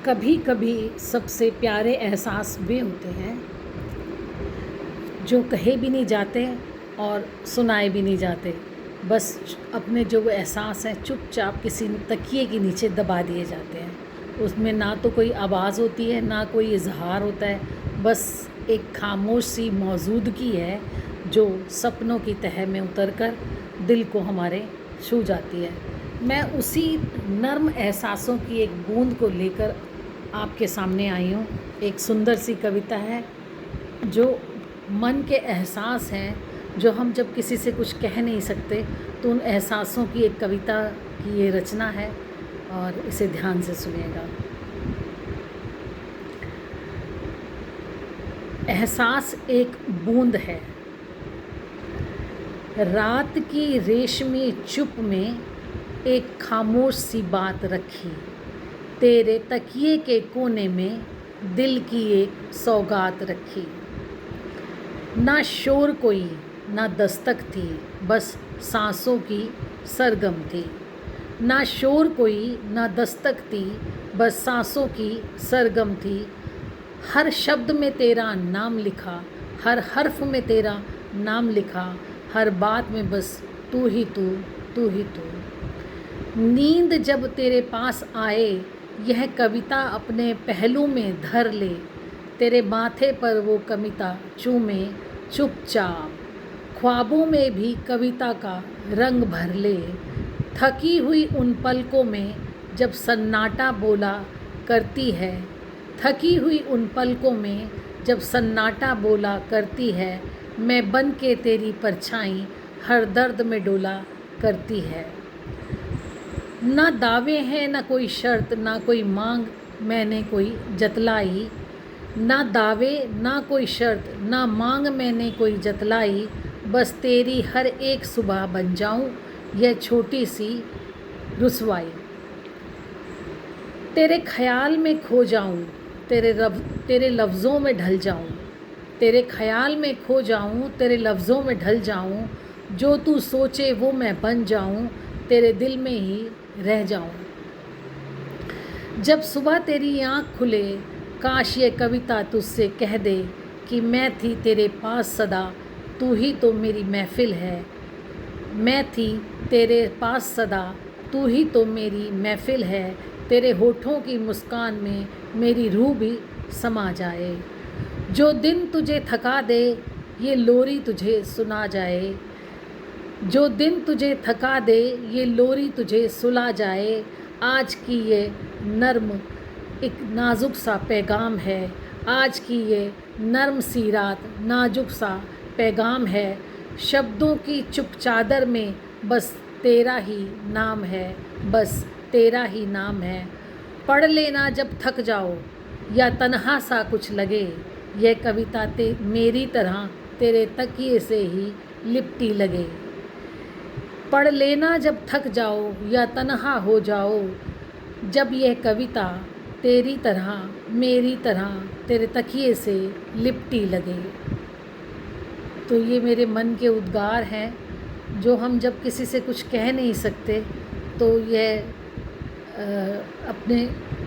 कभी कभी सबसे प्यारे एहसास वे होते हैं जो कहे भी नहीं जाते और सुनाए भी नहीं जाते। बस अपने जो वो एहसास हैं चुपचाप किसी तकिए के नीचे दबा दिए जाते हैं। उसमें ना तो कोई आवाज़ होती है, ना कोई इजहार होता है, बस एक खामोश सी मौजूदगी है जो सपनों की तह में उतरकर दिल को हमारे छू जाती है। मैं उसी नर्म एहसासों की एक बूंद को लेकर आपके सामने आई हूँ। एक सुंदर सी कविता है जो मन के एहसास हैं, जो हम जब किसी से कुछ कह नहीं सकते तो उन एहसासों की एक कविता की ये रचना है, और इसे ध्यान से सुनिएगा। एहसास एक बूंद है, रात की रेशमी चुप में एक खामोश सी बात रखी, तेरे तकिए के कोने में दिल की एक सौगात रखी। ना शोर कोई ना दस्तक थी, बस सांसों की सरगम थी। ना शोर कोई ना दस्तक थी, बस सांसों की सरगम थी। हर शब्द में तेरा नाम लिखा, हर हर्फ में तेरा नाम लिखा, हर बात में बस तू ही तू, तू ही तू। नींद जब तेरे पास आए, यह कविता अपने पहलू में धर ले, तेरे माथे पर वो कविता चूमे चुपचाप, ख्वाबों में भी कविता का रंग भर ले। थकी हुई उन पलकों में जब सन्नाटा बोला करती है, थकी हुई उन पलकों में जब सन्नाटा बोला करती है, मैं बन के तेरी परछाई हर दर्द में डोला करती है। ना दावे हैं ना कोई शर्त, ना कोई मांग मैंने कोई जतलाई। ना दावे ना कोई शर्त, ना मांग मैंने कोई जतलाई, बस तेरी हर एक सुबह बन जाऊं यह छोटी सी रुसवाई। तेरे ख्याल में खो जाऊं, तेरे लफ्ज़ों में ढल जाऊं, तेरे ख्याल में खो जाऊं, तेरे लफ्ज़ों में ढल जाऊं, जो तू सोचे वो मैं बन जाऊं, तेरे दिल में ही रह जाऊं। जब सुबह तेरी आँख खुले, काश ये कविता तुझसे कह दे कि मैं थी तेरे पास सदा, तू ही तो मेरी महफिल है। मैं थी तेरे पास सदा, तू ही तो मेरी महफिल है। तेरे होठों की मुस्कान में मेरी रूह भी समा जाए। जो दिन तुझे थका दे, ये लोरी तुझे सुना जाए। जो दिन तुझे थका दे, ये लोरी तुझे सुला जाए। आज की ये नर्म एक नाजुक सा पैगाम है, आज की ये नर्म सी रात नाजुक सा पैगाम है। शब्दों की चुप चादर में बस तेरा ही नाम है, बस तेरा ही नाम है। पढ़ लेना जब थक जाओ या तन्हा सा कुछ लगे, यह कविता मेरी तरह तेरे तकिए से ही लिपटी लगे। पढ़ लेना जब थक जाओ या तन्हा हो जाओ, जब यह कविता तेरी तरह मेरी तरह तेरे तकिए से लिपटी लगे। तो ये मेरे मन के उद्गार हैं जो हम जब किसी से कुछ कह नहीं सकते तो यह अपने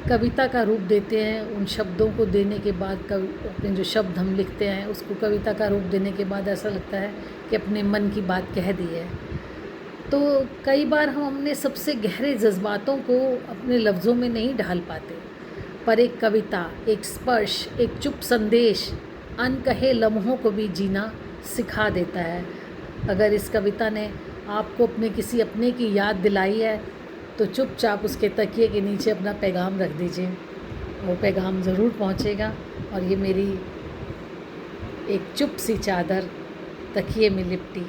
कविता का रूप देते हैं। उन शब्दों को देने के बाद अपने जो शब्द हम लिखते हैं उसको कविता का रूप देने के बाद ऐसा लगता है कि अपने मन की बात कह दी है। तो कई बार हम अपने सबसे गहरे जज्बातों को अपने लफ्ज़ों में नहीं ढाल पाते, पर एक कविता, एक स्पर्श, एक चुप संदेश अनकहे लम्हों को भी जीना सिखा देता है। अगर इस कविता ने आपको किसी अपने की याद दिलाई है तो चुपचाप उसके तकिए के नीचे अपना पैगाम रख दीजिए, वो पैगाम ज़रूर पहुंचेगा। और ये मेरी एक चुप सी चादर तकिए में लिपटी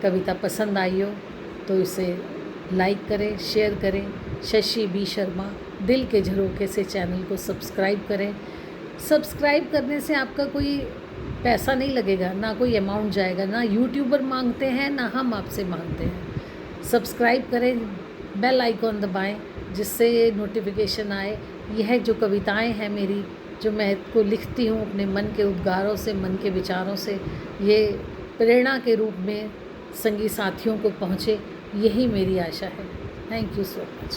कविता पसंद आई हो तो इसे लाइक करें, शेयर करें। शशि बी शर्मा दिल के झरोखे से चैनल को सब्सक्राइब करें। सब्सक्राइब करने से आपका कोई पैसा नहीं लगेगा, ना कोई अमाउंट जाएगा, ना यूट्यूबर मांगते हैं ना हम आपसे मांगते हैं। सब्सक्राइब करें, बेल आइकॉन दबाएं जिससे ये नोटिफिकेशन आए। यह जो कविताएं हैं मेरी, जो मैं को लिखती हूँ अपने मन के उद्गारों से, मन के विचारों से, ये प्रेरणा के रूप में संगी साथियों को पहुँचे, यही मेरी आशा है। Thank you so much.